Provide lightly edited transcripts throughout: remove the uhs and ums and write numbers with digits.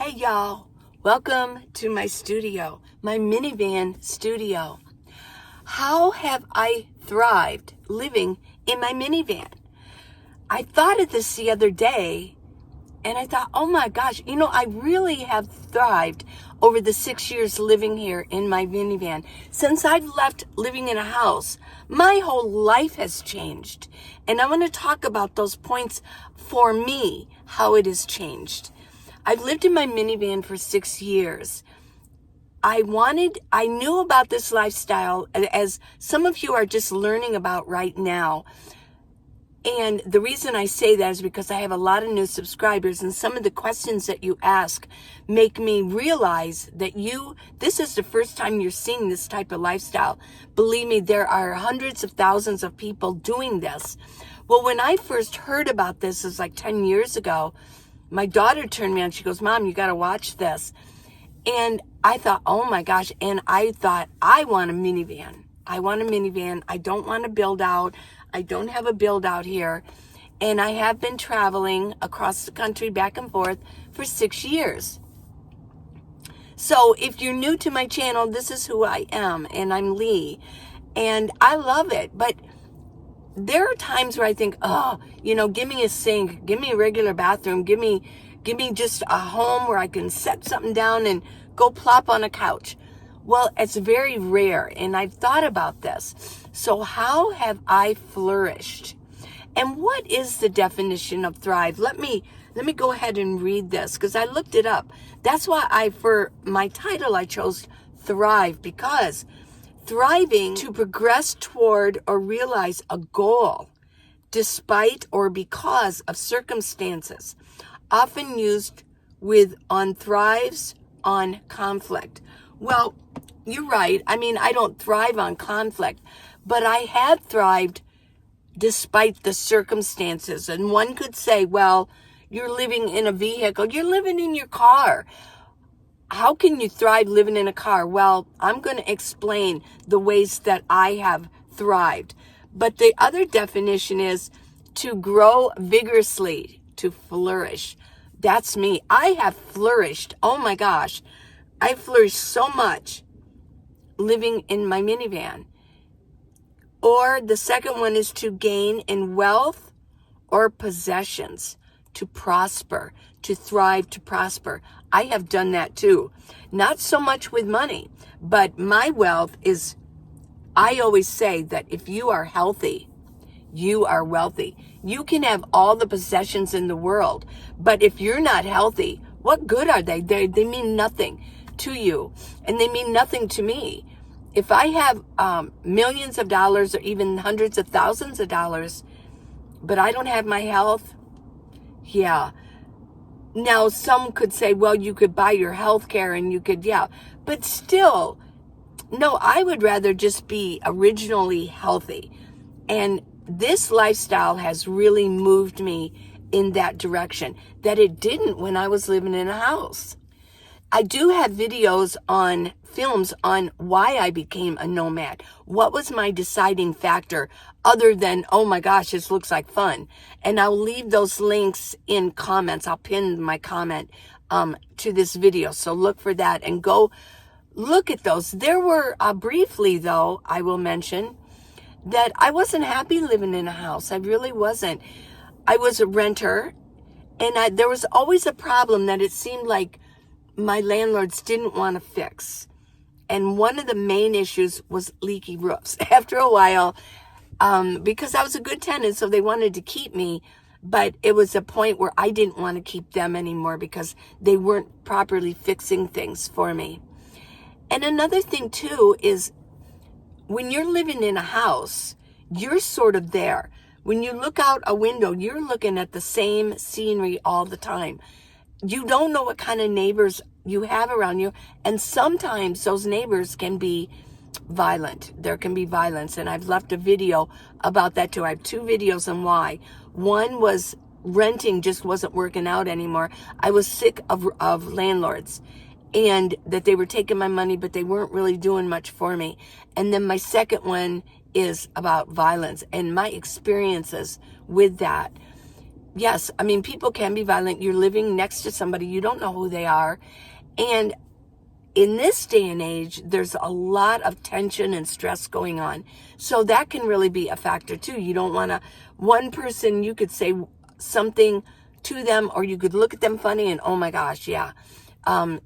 Hey y'all, welcome to my studio, my minivan studio. How have I thrived living in my minivan? I thought of this the other day and I thought, oh my gosh, I really have thrived over the 6 years living here in my minivan. Since I've left living in a house, my whole life has changed. And I want to talk about those points for me, how it has changed. I've lived in my minivan for 6 years. I knew about this lifestyle, as some of you are just learning about right now. And the reason I say that is because I have a lot of new subscribers, and some of the questions that you ask make me realize that this is the first time you're seeing this type of lifestyle. Believe me, there are hundreds of thousands of people doing this. Well, when I first heard about this, it was like 10 years ago, my daughter turned me on. She goes, Mom, you got to watch this. And I thought, oh my gosh. And I thought, I want a minivan. I want a minivan. I don't want to build out. I don't have a build out here. And I have been traveling across the country back and forth for 6 years. So if you're new to my channel, this is who I am. And I'm Lee. And I love it. But there are times where I think, give me a sink, give me a regular bathroom, give me just a home where I can set something down and go plop on a couch. Well, it's very rare, and I've thought about this. So how have I flourished? And what is the definition of thrive? Let me go ahead and read this, because I looked it up. That's why for my title, I chose Thrive, because thriving to progress toward or realize a goal despite or because of circumstances, often used thrives on conflict. Well, you're right. I mean, I don't thrive on conflict, but I have thrived despite the circumstances. And one could say, well, you're living in a vehicle, you're living in your car. How can you thrive living in a car? Well, I'm going to explain the ways that I have thrived. But the other definition is to grow vigorously, to flourish. That's me. I have flourished. Oh my gosh. I flourished so much living in my minivan. Or the second one is to gain in wealth or possessions, to prosper, to thrive, to prosper. I have done that too. Not so much with money, but my wealth is, I always say that if you are healthy, you are wealthy. You can have all the possessions in the world, but if you're not healthy, what good are they? They mean nothing to you, and they mean nothing to me. If I have millions of dollars or even hundreds of thousands of dollars, but I don't have my health, yeah. Now, some could say, well, you could buy your health care and you could, but still, no, I would rather just be originally healthy. And this lifestyle has really moved me in that direction that it didn't when I was living in a house. I do have films on why I became a nomad. What was my deciding factor other than, oh my gosh, this looks like fun. And I'll leave those links in comments. I'll pin my comment to this video. So look for that and go look at those. There were, briefly though, I will mention that I wasn't happy living in a house. I really wasn't. I was a renter, and there was always a problem that it seemed like my landlords didn't want to fix. And one of the main issues was leaky roofs. After a while, because I was a good tenant, so they wanted to keep me, but it was a point where I didn't want to keep them anymore because they weren't properly fixing things for me. And another thing too is when you're living in a house, you're sort of there. When you look out a window, you're looking at the same scenery all the time. You don't know what kind of neighbors you have around you. And sometimes those neighbors can be violent. There can be violence. And I've left a video about that too. I have 2 videos on why. One was renting just wasn't working out anymore. I was sick of landlords, and that they were taking my money, but they weren't really doing much for me. And then my second one is about violence and my experiences with that. yes, I mean, people can be violent. You're living next to somebody, you don't know who they are. And in this day and age, there's a lot of tension and stress going on. So that can really be a factor too. You don't want to, one person, you could say something to them, or you could look at them funny and, oh my gosh, yeah,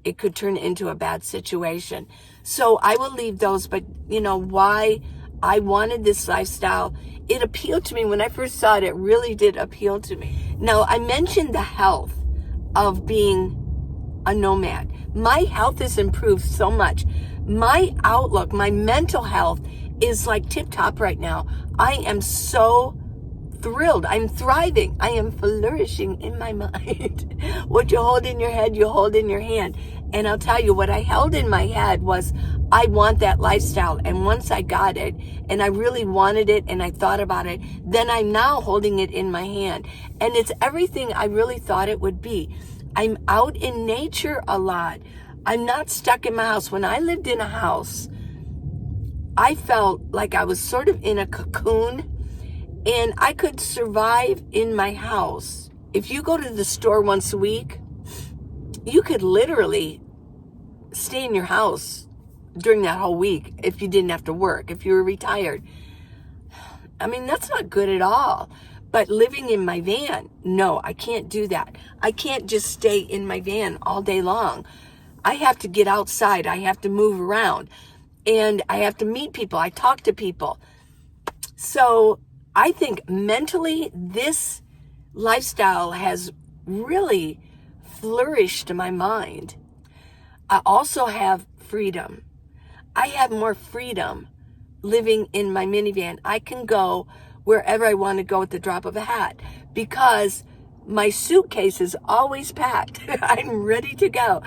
it could turn into a bad situation. So I will leave those, but why I wanted this lifestyle, it appealed to me. When I first saw it, it really did appeal to me. Now, I mentioned the health of being a nomad. My health has improved so much. My outlook, my mental health is like tip top right now. I am so thrilled. I'm thriving. I am flourishing in my mind. What you hold in your head, you hold in your hand. And I'll tell you, what I held in my head was, I want that lifestyle. And once I got it, and I really wanted it, and I thought about it, then I'm now holding it in my hand. And it's everything I really thought it would be. I'm out in nature a lot. I'm not stuck in my house. When I lived in a house, I felt like I was sort of in a cocoon, and I could survive in my house. If you go to the store once a week, you could literally stay in your house during that whole week if you didn't have to work, if you were retired. I mean, that's not good at all. But living in my van, no, I can't do that. I can't just stay in my van all day long. I have to get outside. I have to move around. And I have to meet people. I talk to people. So I think mentally, this lifestyle has really flourished my mind. I also have freedom. I have more freedom living in my minivan. I can go wherever I want to go at the drop of a hat, because my suitcase is always packed. I'm ready to go.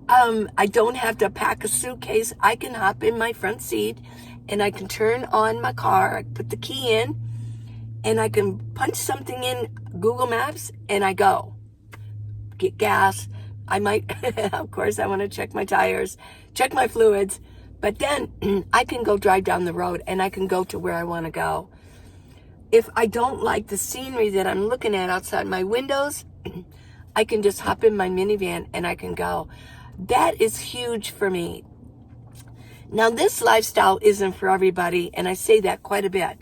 I don't have to pack a suitcase. I can hop in my front seat, and I can turn on my car, I put the key in, and I can punch something in Google Maps, and I go. Get gas. I might, of course, I want to check my tires, check my fluids, but then I can go drive down the road, and I can go to where I want to go. If I don't like the scenery that I'm looking at outside my windows, I can just hop in my minivan and I can go. That is huge for me. Now, this lifestyle isn't for everybody, and I say that quite a bit.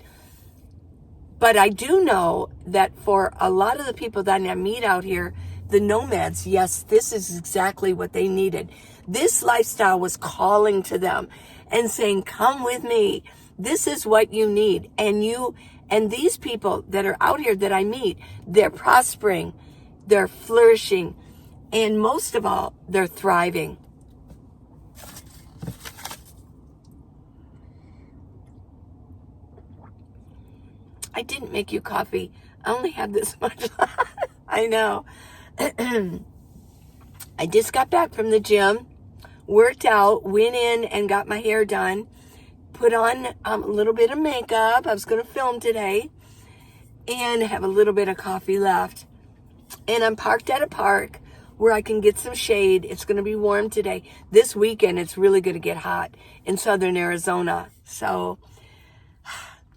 But I do know that for a lot of the people that I meet out here, the nomads, yes, this is exactly what they needed. This lifestyle was calling to them and saying, come with me. This is what you need. And these people that are out here that I meet, they're prospering, they're flourishing, and most of all, they're thriving. I didn't make you coffee. I only have this much. I know. I just got back from the gym, worked out, went in and got my hair done. Put on a little bit of makeup. I was going to film today, and have a little bit of coffee left. And I'm parked at a park where I can get some shade. It's going to be warm today. This weekend, it's really going to get hot in southern Arizona. So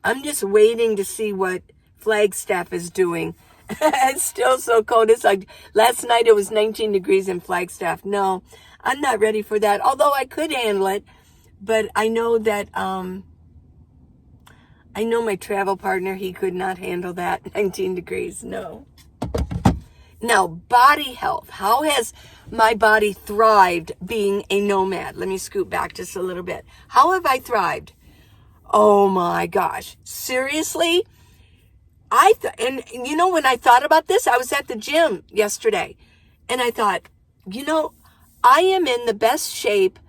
I'm just waiting to see what Flagstaff is doing. It's still so cold. It's like last night it was 19 degrees in Flagstaff. No, I'm not ready for that. Although I could handle it. But I know that, I know my travel partner, he could not handle that 19 degrees. No. Now, body health. How has my body thrived being a nomad? Let me scoot back just a little bit. How have I thrived? Oh my gosh. Seriously? And when I thought about this, I was at the gym yesterday, and I thought, I am in the best shape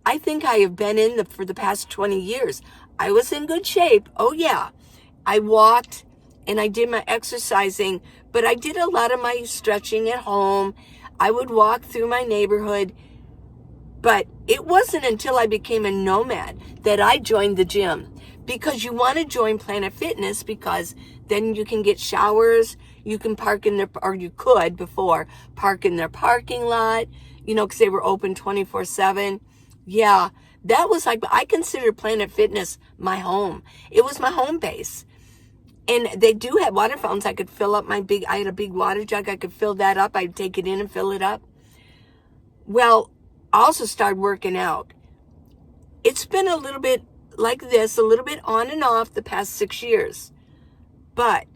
I think I have been in for the past 20 years. I was in good shape. Oh yeah. I walked and I did my exercising, but I did a lot of my stretching at home. I would walk through my neighborhood, but it wasn't until I became a nomad that I joined the gym, because you want to join Planet Fitness, because then you can get showers. You can park in their, or you could before, park in their parking lot, because they were open 24/7. Yeah, that was like, I consider Planet Fitness my home. It was my home base. And they do have water fountains. I could fill up I had a big water jug. I could fill that up. I'd take it in and fill it up. Well, I also started working out. It's been a little bit like this, a little bit on and off the past 6 years. But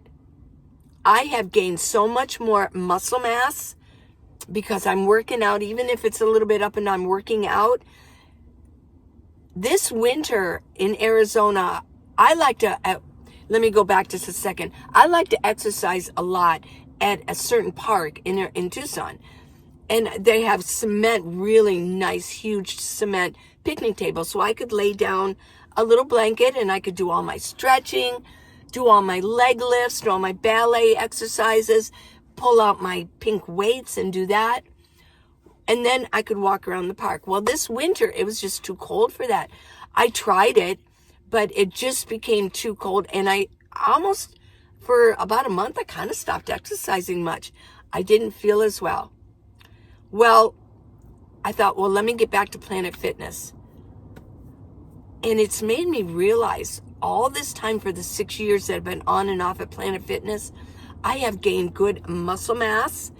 I have gained so much more muscle mass because I'm working out, even if it's a little bit up and I'm working out. This winter in Arizona, I like to, let me go back just a second. I like to exercise a lot at a certain park in Tucson. And they have cement, really nice, huge cement picnic tables. So I could lay down a little blanket and I could do all my stretching, do all my leg lifts, do all my ballet exercises, pull out my pink weights and do that. And then I could walk around the park. Well, this winter, it was just too cold for that. I tried it, but it just became too cold. And I almost, for about a month, I kind of stopped exercising much. I didn't feel as well. Well, I thought, well, let me get back to Planet Fitness. And it's made me realize all this time for the 6 years that I've been on and off at Planet Fitness, I have gained good muscle mass.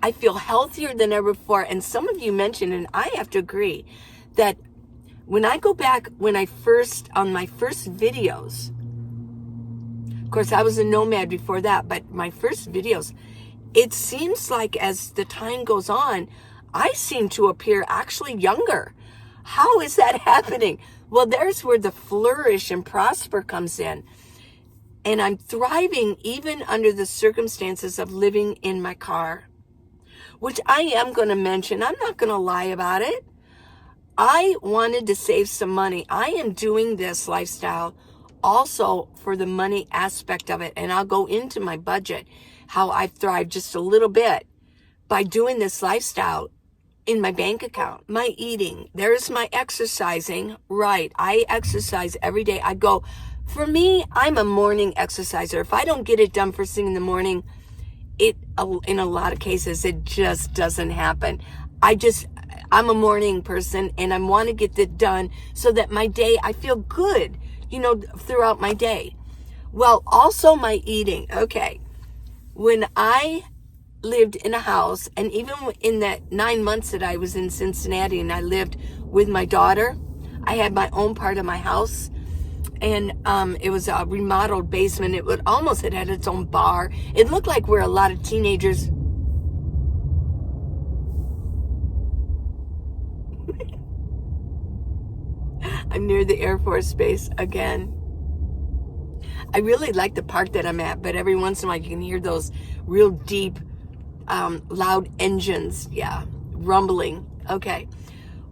I feel healthier than ever before. And some of you mentioned, and I have to agree, that when I go back, on my first videos, of course, I was a nomad before that, but my first videos, it seems like as the time goes on, I seem to appear actually younger. How is that happening? Well, there's where the flourish and prosper comes in. And I'm thriving even under the circumstances of living in my car, which I am going to mention. I'm not going to lie about it. I wanted to save some money. I am doing this lifestyle also for the money aspect of it. And I'll go into my budget, how I've thrived just a little bit by doing this lifestyle in my bank account. My eating, there's my exercising. Right, I exercise every day. For me, I'm a morning exerciser. If I don't get it done first thing in the morning, in a lot of cases, it just doesn't happen. I'm a morning person and I want to get it done so that my day, I feel good, throughout my day. Well, also my eating. Okay. When I lived in a house, and even in that 9 months that I was in Cincinnati and I lived with my daughter, I had my own part of my house, and it was a remodeled basement. It had its own bar. It looked like where a lot of teenagers I'm near the Air Force Base again. I really like the park that I'm at, but every once in a while you can hear those real deep, loud engines. Yeah, rumbling. Okay.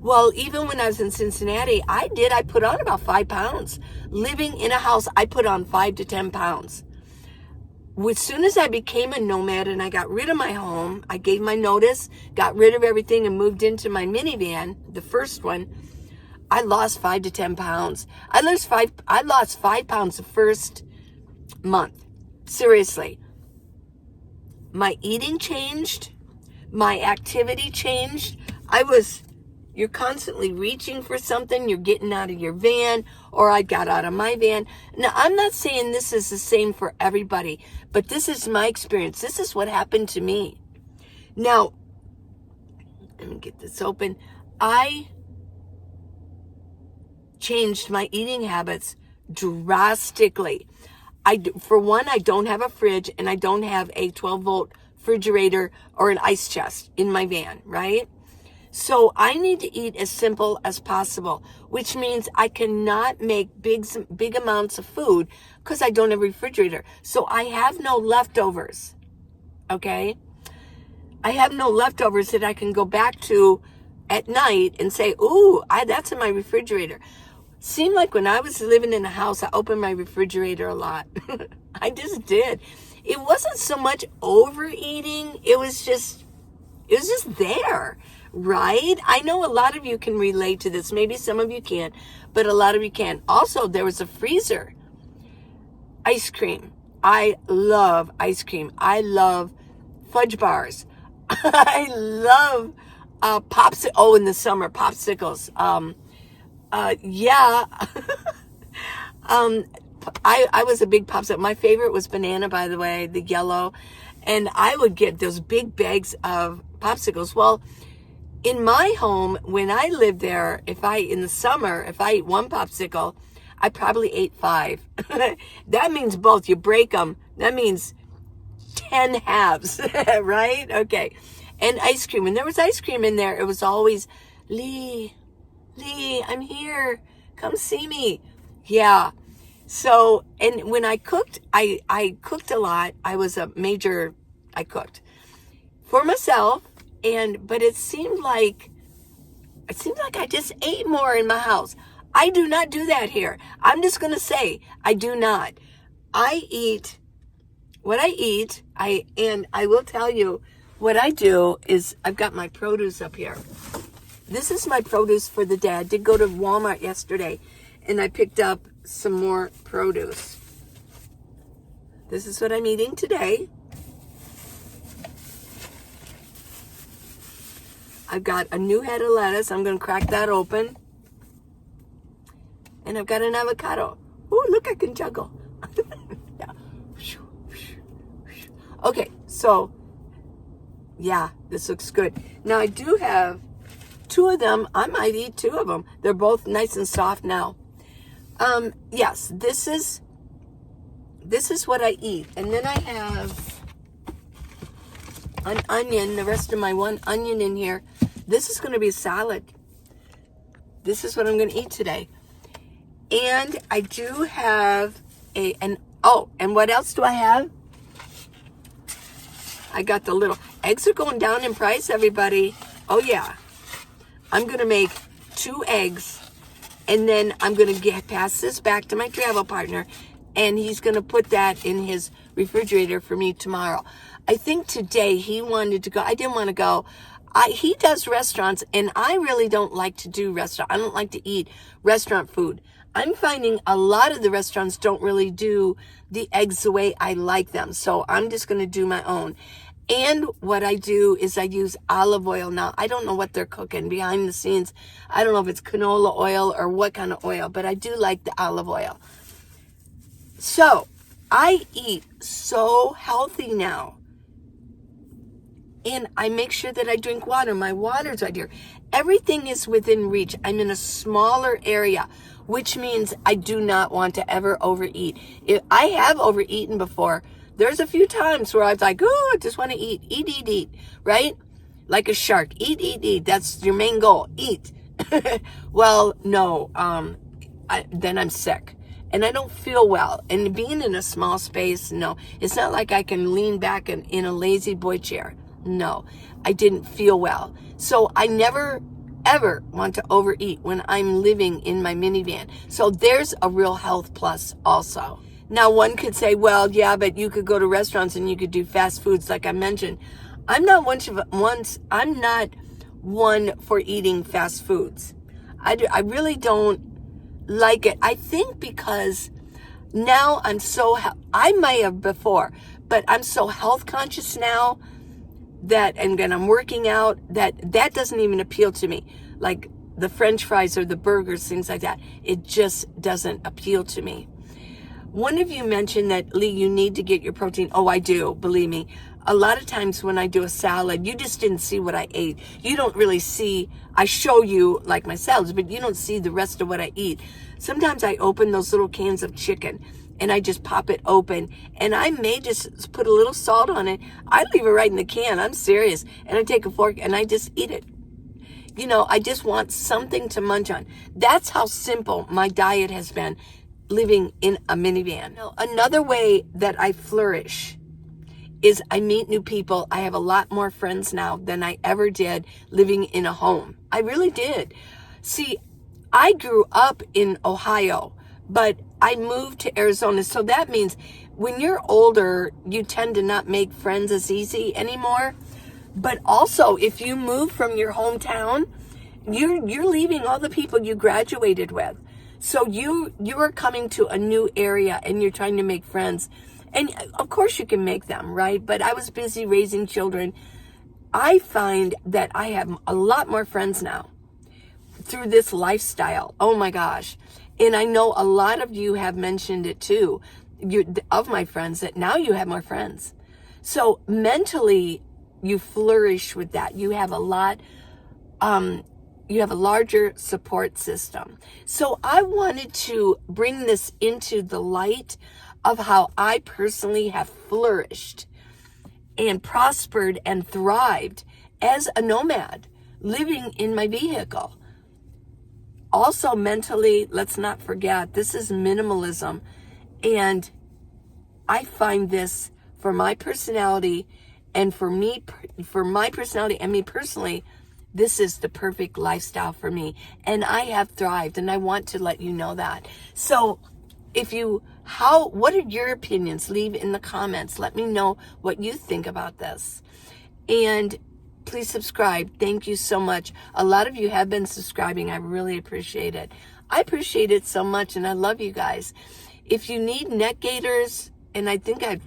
Well, even when I was in Cincinnati, I put on about 5 pounds. Living in a house, I put on 5 to 10 pounds. As soon as I became a nomad and I got rid of my home, I gave my notice, got rid of everything and moved into my minivan, the first one, I lost 5 to 10 pounds. I lost 5 pounds the first month. Seriously. My eating changed. My activity changed. You're constantly reaching for something. You're getting out of your van, or I got out of my van. Now, I'm not saying this is the same for everybody, but this is my experience. This is what happened to me. Now, let me get this open. I changed my eating habits drastically. For one, I don't have a fridge and I don't have a 12-volt refrigerator or an ice chest in my van, right? So I need to eat as simple as possible, which means I cannot make big amounts of food because I don't have a refrigerator. So I have no leftovers, okay? I have no leftovers that I can go back to at night and say, ooh, that's in my refrigerator. Seemed like when I was living in a house, I opened my refrigerator a lot. I just did. It wasn't so much overeating. It was just there, right? I know a lot of you can relate to this. Maybe some of you can't, but a lot of you can. Also, there was a freezer. Ice cream. I love ice cream. I love fudge bars. I love popsicles. Oh, in the summer, popsicles. Yeah. I was a big popsicle. My favorite was banana, by the way, the yellow. And I would get those big bags of popsicles. Well, in my home, when I lived there, in the summer, if I ate one popsicle, I probably ate 5. That means both. You break them. That means 10 halves, right? Okay. And ice cream. When there was ice cream in there, it was always, Lee, I'm here. Come see me. Yeah. So, and when I cooked, I cooked a lot. I cooked for myself, but it seemed like I just ate more in my house. I do not do that here. I'm just going to say, I do not. I eat what I eat. And I will tell you what I do is I've got my produce up here. This is my produce for the day. I did go to Walmart yesterday and I picked up some more produce. This is what I'm eating today. I've got a new head of lettuce. I'm going to crack that open. And I've got an avocado. Oh, look, I can juggle. Yeah. Okay, so, yeah, this looks good. Now, I do have 2 of them. I might eat 2 of them. They're both nice and soft now. Yes, this is what I eat. And then I have an onion, the rest of my 1 onion in here. This is going to be a salad. This is what I'm going to eat today. And I do have and what else do I have? I got the little, eggs are going down in price, everybody. Oh yeah. I'm going to make 2 eggs. And then I'm going to pass this back to my travel partner. And he's going to put that in his refrigerator for me tomorrow. I think today he wanted to go. I didn't want to go. He does restaurants, and I really don't like to do restaurant. I don't like to eat restaurant food. I'm finding a lot of the restaurants don't really do the eggs the way I like them. So I'm just going to do my own. And what I do is I use olive oil. Now, I don't know what they're cooking behind the scenes. I don't know if it's canola oil or what kind of oil, but I do like the olive oil. So I eat so healthy now. And I make sure that I drink water. My water's right here. Everything is within reach. I'm in a smaller area, which means I do not want to ever overeat. If I have overeaten before, there's a few times where I was like, oh, I just want to eat, right? Like a shark, eat. That's your main goal, eat. Well, no, then I'm sick. And I don't feel well. And being in a small space, no. It's not like I can lean back in a lazy boy chair. No, I didn't feel well. So I never, ever want to overeat when I'm living in my minivan. So there's a real health plus also. Now, one could say, well, yeah, but you could go to restaurants and you could do fast foods like I mentioned. I'm not one for eating fast foods. I really don't like it. I think because now I may have before, but I'm so health conscious now and I'm working out that doesn't even appeal to me. Like the French fries or the burgers, things like that. It just doesn't appeal to me. One of you mentioned that, Lee, you need to get your protein. Oh, I do. Believe me. A lot of times when I do a salad, you just didn't see what I ate. You don't really see, I show you like my salads, but you don't see the rest of what I eat. Sometimes I open those little cans of chicken and I just pop it open and I may just put a little salt on it. I leave it right in the can. I'm serious. And I take a fork and I just eat it. You know, I just want something to munch on. That's how simple my diet has been living in a minivan. Now, another way that I flourish is I meet new people. I have a lot more friends now than I ever did living in a home. I really did. See, I grew up in Ohio, but I moved to Arizona. So that means when you're older, you tend to not make friends as easy anymore. But also, if you move from your hometown, you're leaving all the people you graduated with. So you are coming to a new area and you're trying to make friends. And of course you can make them, right? But I was busy raising children. I find that I have a lot more friends now through this lifestyle. Oh my gosh. And I know a lot of you have mentioned it too, of my friends, that now you have more friends. So mentally, you flourish with that. You have a lot, you have a larger support system. So I wanted to bring this into the light of how I personally have flourished and prospered and thrived as a nomad, living in my vehicle. Also mentally, let's not forget, this is minimalism. And I find this, for my personality and for my personality and me personally, this is the perfect lifestyle for me. And I have thrived, and I want to let you know that. So what are your opinions? Leave in the comments. Let me know what you think about this. And please subscribe. Thank you so much. A lot of you have been subscribing. I really appreciate it. I appreciate it so much, and I love you guys. If you need neck gaiters, and I think I have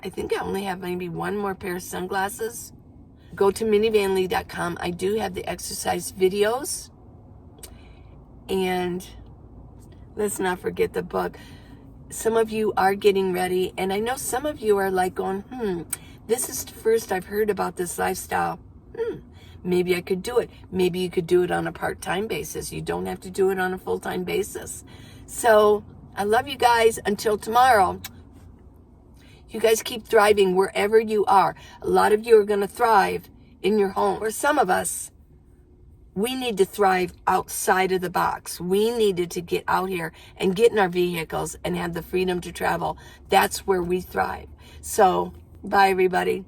I think I only have maybe one more pair of sunglasses, go to minivanlee.com. I do have the exercise videos. And let's not forget the book. Some of you are getting ready, and I know some of you are like going, this is the first I've heard about this lifestyle. Maybe I could do it. Maybe you could do it on a part-time basis. You don't have to do it on a full-time basis. So I love you guys. Until tomorrow, you guys keep thriving wherever you are. A lot of you are going to thrive in your home. Or some of us, we need to thrive outside of the box. We needed to get out here and get in our vehicles and have the freedom to travel. That's where we thrive. So, bye everybody.